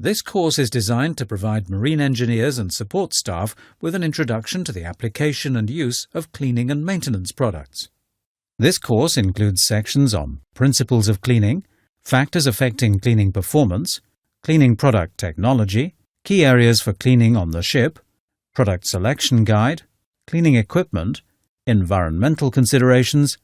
This course is designed to provide marine engineers and support staff with an introduction to the application and use of cleaning and maintenance products. This course includes sections on principles of cleaning, factors affecting cleaning performance, cleaning product technology, key areas for cleaning on the ship, product selection guide, cleaning equipment, environmental considerations,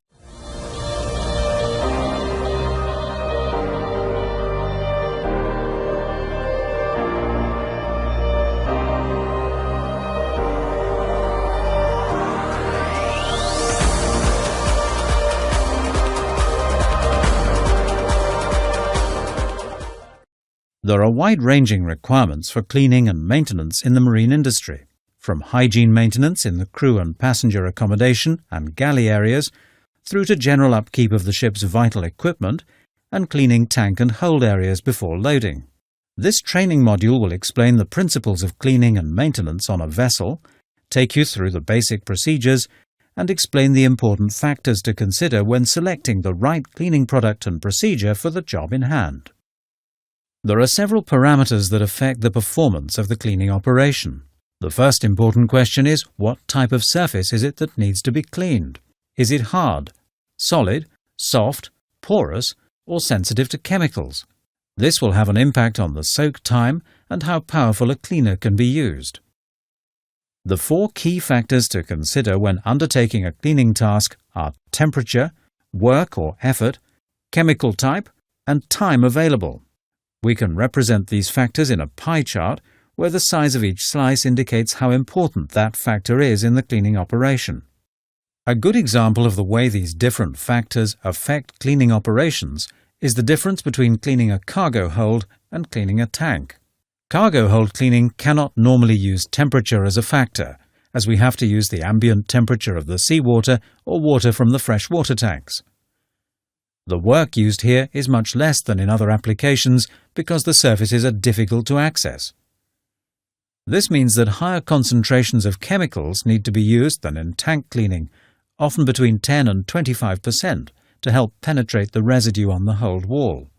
There are wide-ranging requirements for cleaning and maintenance in the marine industry, from hygiene maintenance in the crew and passenger accommodation and galley areas, through to general upkeep of the ship's vital equipment and cleaning tank and hold areas before loading. This training module will explain the principles of cleaning and maintenance on a vessel, take you through the basic procedures, and explain the important factors to consider when selecting the right cleaning product and procedure for the job in hand. There are several parameters that affect the performance of the cleaning operation. The first important question is, what type of surface is it that needs to be cleaned? Is it hard, solid, soft, porous, or sensitive to chemicals? This will have an impact on the soak time and how powerful a cleaner can be used. The four key factors to consider when undertaking a cleaning task are temperature, work or effort, chemical type, and time available. We can represent these factors in a pie chart where the size of each slice indicates how important that factor is in the cleaning operation. A good example of the way these different factors affect cleaning operations is the difference between cleaning a cargo hold and cleaning a tank. Cargo hold cleaning cannot normally use temperature as a factor, as we have to use the ambient temperature of the seawater or water from the freshwater tanks. The work used here is much less than in other applications because the surfaces are difficult to access. This means that higher concentrations of chemicals need to be used than in tank cleaning, often between 10 and 25%, to help penetrate the residue on the hold wall.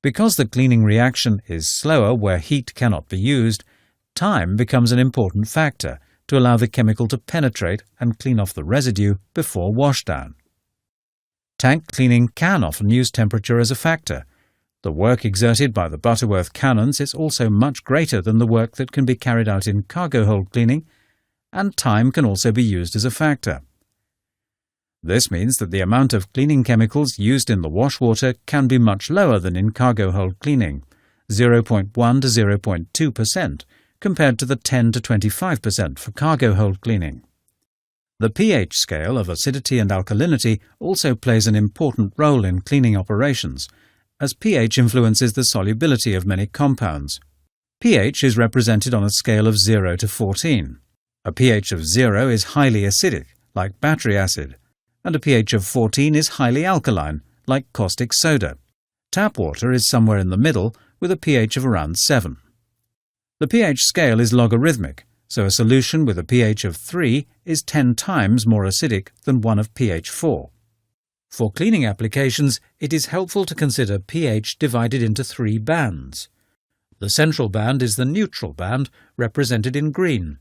Because the cleaning reaction is slower where heat cannot be used, time becomes an important factor to allow the chemical to penetrate and clean off the residue before washdown. Tank cleaning can often use temperature as a factor. The work exerted by the Butterworth cannons is also much greater than the work that can be carried out in cargo hold cleaning, and time can also be used as a factor. This means that the amount of cleaning chemicals used in the wash water can be much lower than in cargo hold cleaning, 0.1 to 0.2%, compared to the 10 to 25% for cargo hold cleaning. The pH scale of acidity and alkalinity also plays an important role in cleaning operations, as pH influences the solubility of many compounds. pH is represented on a scale of 0 to 14. A pH of 0 is highly acidic, like battery acid, and a pH of 14 is highly alkaline, like caustic soda. Tap water is somewhere in the middle, with a pH of around 7. The pH scale is logarithmic, so a solution with a pH of 3 is 10 times more acidic than one of pH 4. For cleaning applications, it is helpful to consider pH divided into 3 bands. The central band is the neutral band, represented in green.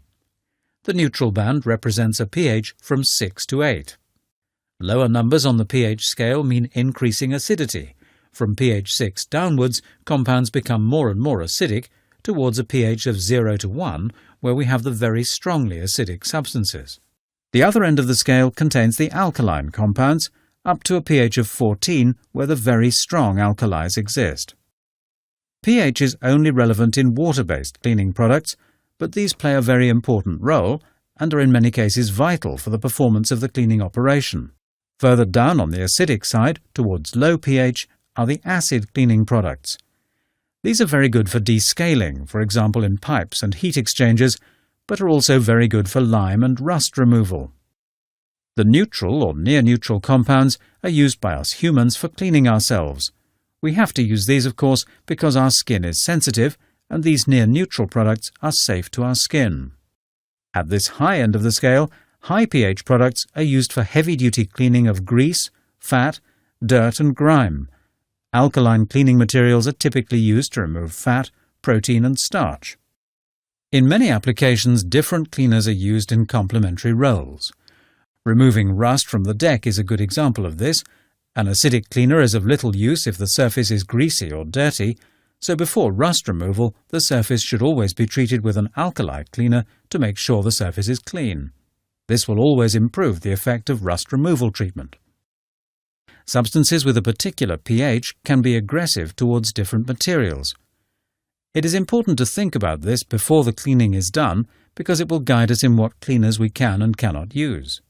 The neutral band represents a pH from 6 to 8. Lower numbers on the pH scale mean increasing acidity. From pH 6 downwards, compounds become more and more acidic, towards a pH of 0 to 1, where we have the very strongly acidic substances. The other end of the scale contains the alkaline compounds, up to a pH of 14, where the very strong alkalis exist. pH is only relevant in water-based cleaning products, but these play a very important role and are in many cases vital for the performance of the cleaning operation. Further down on the acidic side, towards low pH, are the acid cleaning products. These are very good for descaling, for example in pipes and heat exchangers, but are also very good for lime and rust removal. The neutral or near-neutral compounds are used by us humans for cleaning ourselves. We have to use these, of course, because our skin is sensitive, and these near-neutral products are safe to our skin. At this high end of the scale, high pH products are used for heavy-duty cleaning of grease, fat, dirt and grime. Alkaline cleaning materials are typically used to remove fat, protein and starch. In many applications, different cleaners are used in complementary roles. Removing rust from the deck is a good example of this. An acidic cleaner is of little use if the surface is greasy or dirty, so before rust removal, the surface should always be treated with an alkali cleaner to make sure the surface is clean. This will always improve the effect of rust removal treatment. Substances with a particular pH can be aggressive towards different materials. It is important to think about this before the cleaning is done because it will guide us in what cleaners we can and cannot use.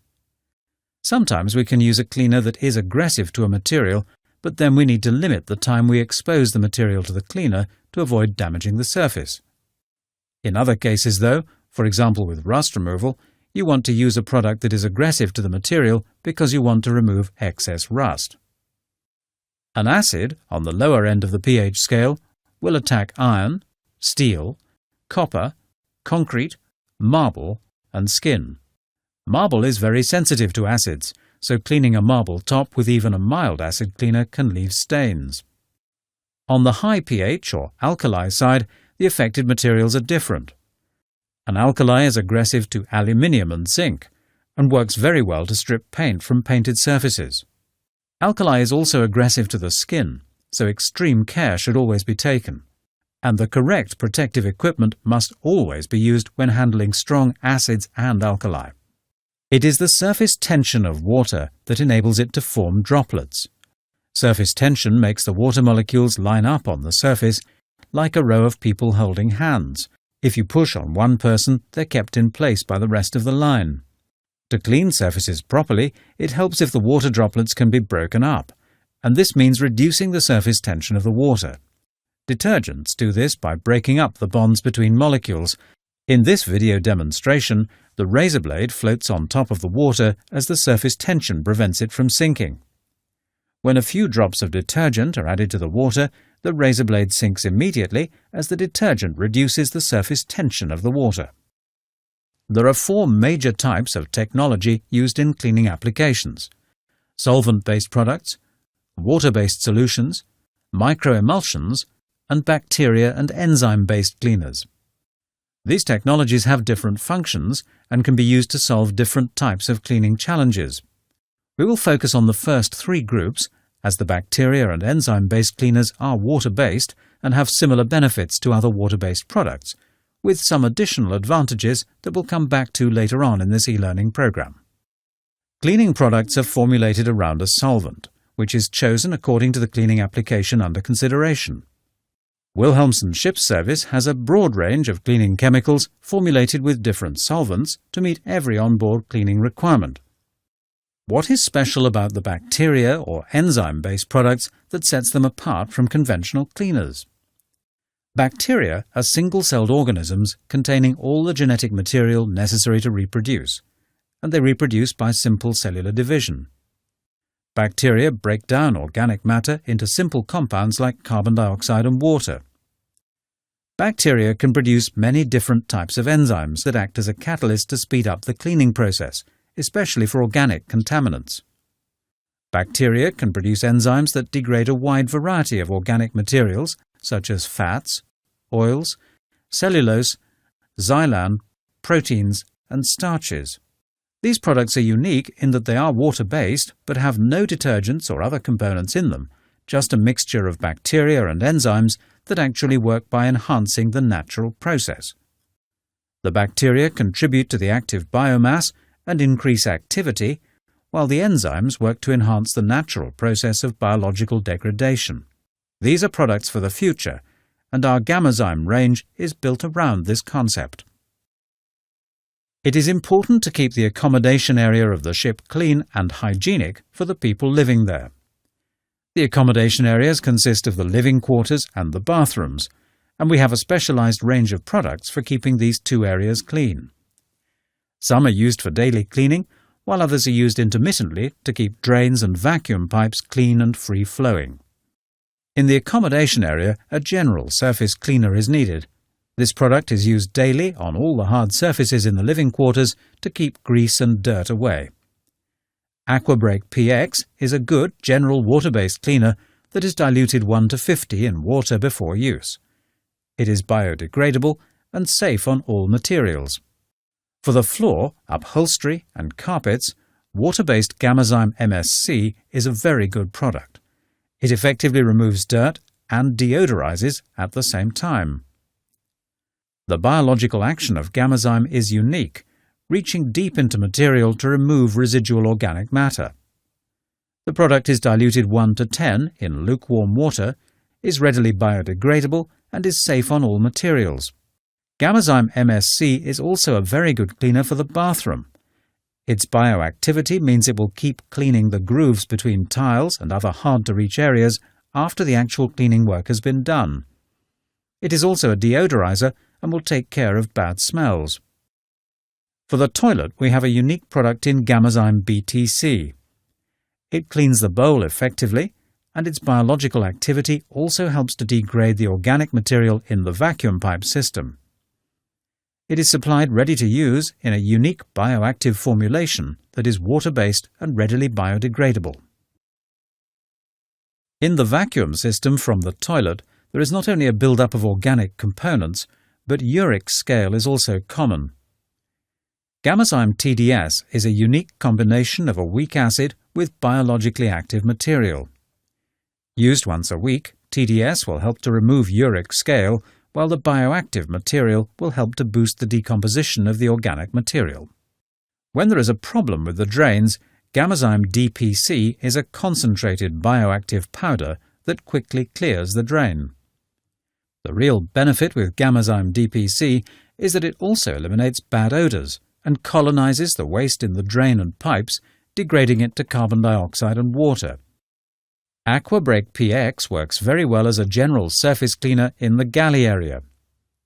Sometimes we can use a cleaner that is aggressive to a material, but then we need to limit the time we expose the material to the cleaner to avoid damaging the surface. In other cases, though, for example with rust removal, you want to use a product that is aggressive to the material because you want to remove excess rust. An acid, on the lower end of the pH scale, will attack iron, steel, copper, concrete, marble, and skin. Marble is very sensitive to acids, so cleaning a marble top with even a mild acid cleaner can leave stains. On the high pH or alkali side, the affected materials are different. An alkali is aggressive to aluminium and zinc, and works very well to strip paint from painted surfaces. Alkali is also aggressive to the skin, so extreme care should always be taken. And the correct protective equipment must always be used when handling strong acids and alkali. It is the surface tension of water that enables it to form droplets. Surface tension makes the water molecules line up on the surface like a row of people holding hands. If you push on one person, they're kept in place by the rest of the line. To clean surfaces properly, it helps if the water droplets can be broken up, and this means reducing the surface tension of the water. Detergents do this by breaking up the bonds between molecules. In this video demonstration, the razor blade floats on top of the water as the surface tension prevents it from sinking. When a few drops of detergent are added to the water, the razor blade sinks immediately as the detergent reduces the surface tension of the water. There are 4 major types of technology used in cleaning applications: solvent-based products, water-based solutions, microemulsions, and bacteria and enzyme-based cleaners. These technologies have different functions and can be used to solve different types of cleaning challenges. We will focus on the first 3 groups, as the bacteria and enzyme-based cleaners are water-based and have similar benefits to other water-based products, with some additional advantages that we'll come back to later on in this e-learning program. Cleaning products are formulated around a solvent, which is chosen according to the cleaning application under consideration. Wilhelmsen Ship's Service has a broad range of cleaning chemicals formulated with different solvents to meet every onboard cleaning requirement. What is special about the bacteria or enzyme-based products that sets them apart from conventional cleaners? Bacteria are single-celled organisms containing all the genetic material necessary to reproduce, and they reproduce by simple cellular division. Bacteria break down organic matter into simple compounds like carbon dioxide and water. Bacteria can produce many different types of enzymes that act as a catalyst to speed up the cleaning process, especially for organic contaminants. Bacteria can produce enzymes that degrade a wide variety of organic materials such as fats, oils, cellulose, xylan, proteins, and starches. These products are unique in that they are water-based but have no detergents or other components in them, just a mixture of bacteria and enzymes that actually work by enhancing the natural process. The bacteria contribute to the active biomass and increase activity, while the enzymes work to enhance the natural process of biological degradation. These are products for the future, and our Gammazyme range is built around this concept. It is important to keep the accommodation area of the ship clean and hygienic for the people living there. The accommodation areas consist of the living quarters and the bathrooms, and we have a specialized range of products for keeping these 2 areas clean. Some are used for daily cleaning, while others are used intermittently to keep drains and vacuum pipes clean and free-flowing. In the accommodation area, a general surface cleaner is needed. This product is used daily on all the hard surfaces in the living quarters to keep grease and dirt away. AquaBreak PX is a good general water-based cleaner that is diluted 1 to 50 in water before use. It is biodegradable and safe on all materials. For the floor, upholstery and carpets, water-based Gamazyme MSC is a very good product. It effectively removes dirt and deodorizes at the same time. The biological action of Gamazyme is unique, reaching deep into material to remove residual organic matter. The product is diluted 1 to 10 in lukewarm water, is readily biodegradable, and is safe on all materials. Gamazyme MSC is also a very good cleaner for the bathroom. Its bioactivity means it will keep cleaning the grooves between tiles and other hard-to-reach areas after the actual cleaning work has been done. It is also a deodorizer and will take care of bad smells. For the toilet, we have a unique product in Gamazyme BTC. It cleans the bowl effectively, and its biological activity also helps to degrade the organic material in the vacuum pipe system. It is supplied ready to use in a unique bioactive formulation that is water-based and readily biodegradable. In the vacuum system from the toilet, there is not only a build-up of organic components, but uric scale is also common. Gamazyme TDS is a unique combination of a weak acid with biologically active material. Used once a week, TDS will help to remove uric scale, while the bioactive material will help to boost the decomposition of the organic material. When there is a problem with the drains, Gamazyme DPC is a concentrated bioactive powder that quickly clears the drain. The real benefit with Gamazyme DPC is that it also eliminates bad odours and colonizes the waste in the drain and pipes, degrading it to carbon dioxide and water. AquaBreak PX works very well as a general surface cleaner in the galley area.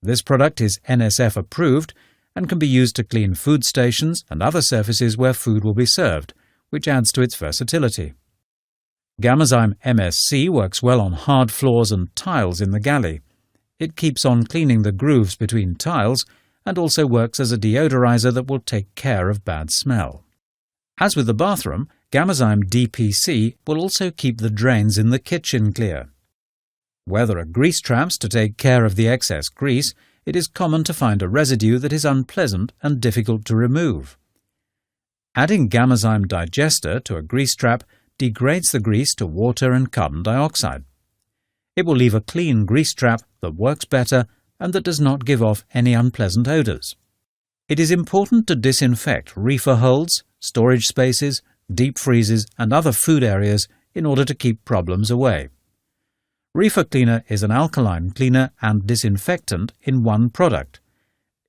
This product is NSF approved and can be used to clean food stations and other surfaces where food will be served, which adds to its versatility. Gamazyme MSC works well on hard floors and tiles in the galley. It keeps on cleaning the grooves between tiles and also works as a deodorizer that will take care of bad smell. As with the bathroom, Gamazyme DPC will also keep the drains in the kitchen clear. Where there are grease traps to take care of the excess grease, it is common to find a residue that is unpleasant and difficult to remove. Adding Gamazyme Digester to a grease trap degrades the grease to water and carbon dioxide. It will leave a clean grease trap that works better and that does not give off any unpleasant odours. It is important to disinfect reefer holds, storage spaces, deep freezes and other food areas in order to keep problems away. Reefer Cleaner is an alkaline cleaner and disinfectant in one product.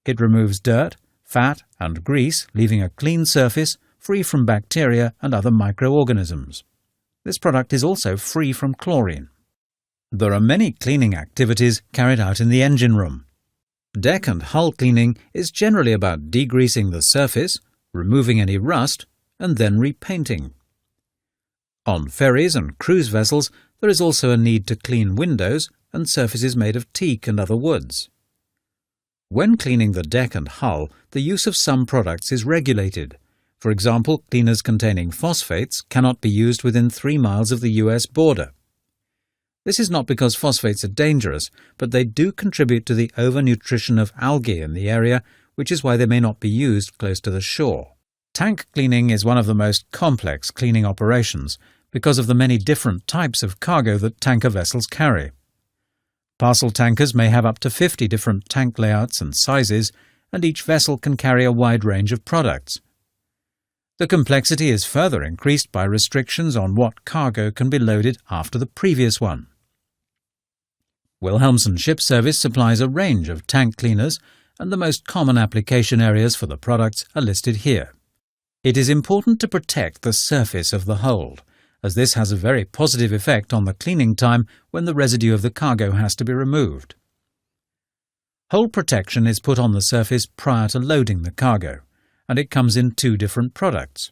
It removes dirt, fat and grease, leaving a clean surface free from bacteria and other microorganisms. This product is also free from chlorine. There are many cleaning activities carried out in the engine room. Deck and hull cleaning is generally about degreasing the surface, removing any rust, and then repainting. On ferries and cruise vessels, there is also a need to clean windows and surfaces made of teak and other woods. When cleaning the deck and hull, the use of some products is regulated. For example, cleaners containing phosphates cannot be used within 3 miles of the US border. This is not because phosphates are dangerous, but they do contribute to the overnutrition of algae in the area, which is why they may not be used close to the shore. Tank cleaning is one of the most complex cleaning operations because of the many different types of cargo that tanker vessels carry. Parcel tankers may have up to 50 different tank layouts and sizes, and each vessel can carry a wide range of products. The complexity is further increased by restrictions on what cargo can be loaded after the previous one. Wilhelmsen Ship Service supplies a range of tank cleaners, and the most common application areas for the products are listed here. It is important to protect the surface of the hold, as this has a very positive effect on the cleaning time when the residue of the cargo has to be removed. Hold protection is put on the surface prior to loading the cargo, and it comes in 2 different products.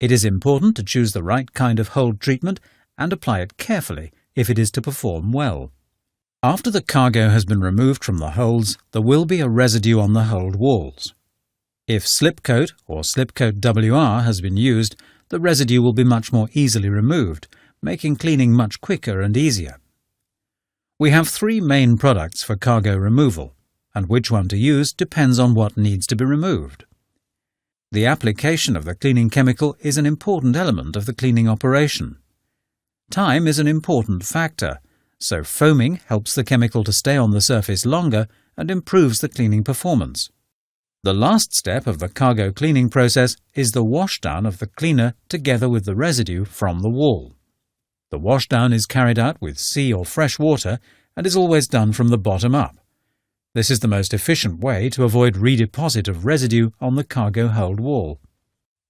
It is important to choose the right kind of hold treatment and apply it carefully if it is to perform well. After the cargo has been removed from the holds, there will be a residue on the hold walls. If Slipcoat or Slipcoat WR has been used, the residue will be much more easily removed, making cleaning much quicker and easier. We have 3 main products for cargo removal, and which one to use depends on what needs to be removed. The application of the cleaning chemical is an important element of the cleaning operation. Time is an important factor, so foaming helps the chemical to stay on the surface longer and improves the cleaning performance. The last step of the cargo cleaning process is the washdown of the cleaner together with the residue from the wall. The washdown is carried out with sea or fresh water and is always done from the bottom up. This is the most efficient way to avoid redeposit of residue on the cargo hold wall.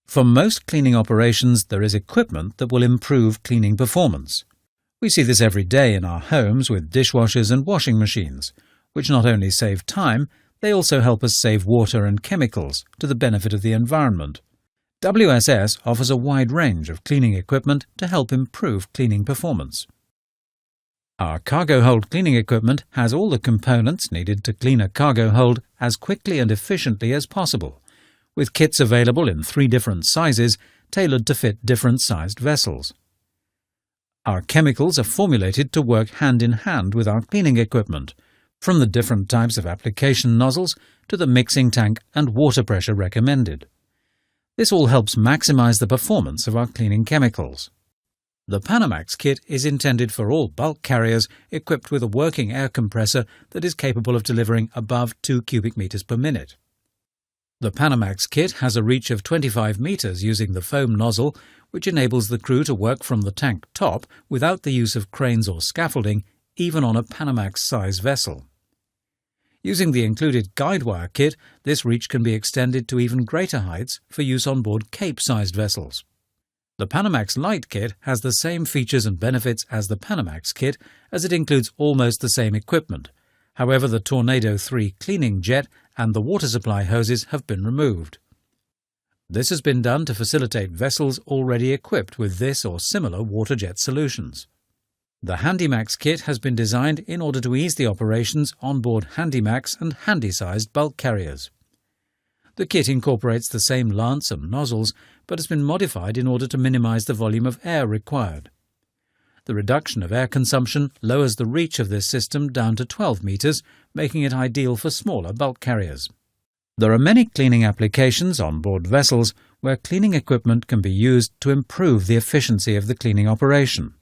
For most cleaning operations, there is equipment that will improve cleaning performance. We see this every day in our homes with dishwashers and washing machines, which not only save time, they also help us save water and chemicals to the benefit of the environment. WSS offers a wide range of cleaning equipment to help improve cleaning performance. Our cargo hold cleaning equipment has all the components needed to clean a cargo hold as quickly and efficiently as possible, with kits available in 3 different sizes tailored to fit different sized vessels. Our chemicals are formulated to work hand in hand with our cleaning equipment, from the different types of application nozzles to the mixing tank and water pressure recommended. This all helps maximize the performance of our cleaning chemicals. The Panamax kit is intended for all bulk carriers equipped with a working air compressor that is capable of delivering above 2 cubic meters per minute. The Panamax kit has a reach of 25 meters using the foam nozzle, which enables the crew to work from the tank top without the use of cranes or scaffolding, even on a Panamax-size vessel. Using the included guide wire kit, this reach can be extended to even greater heights for use on board Cape-sized vessels. The Panamax Light kit has the same features and benefits as the Panamax kit, as it includes almost the same equipment. However, the Tornado 3 cleaning jet and the water supply hoses have been removed. This has been done to facilitate vessels already equipped with this or similar water jet solutions. The Handymax kit has been designed in order to ease the operations on board Handymax and Handy-sized bulk carriers. The kit incorporates the same lance and nozzles, but has been modified in order to minimize the volume of air required. The reduction of air consumption lowers the reach of this system down to 12 meters, making it ideal for smaller bulk carriers. There are many cleaning applications on board vessels where cleaning equipment can be used to improve the efficiency of the cleaning operation.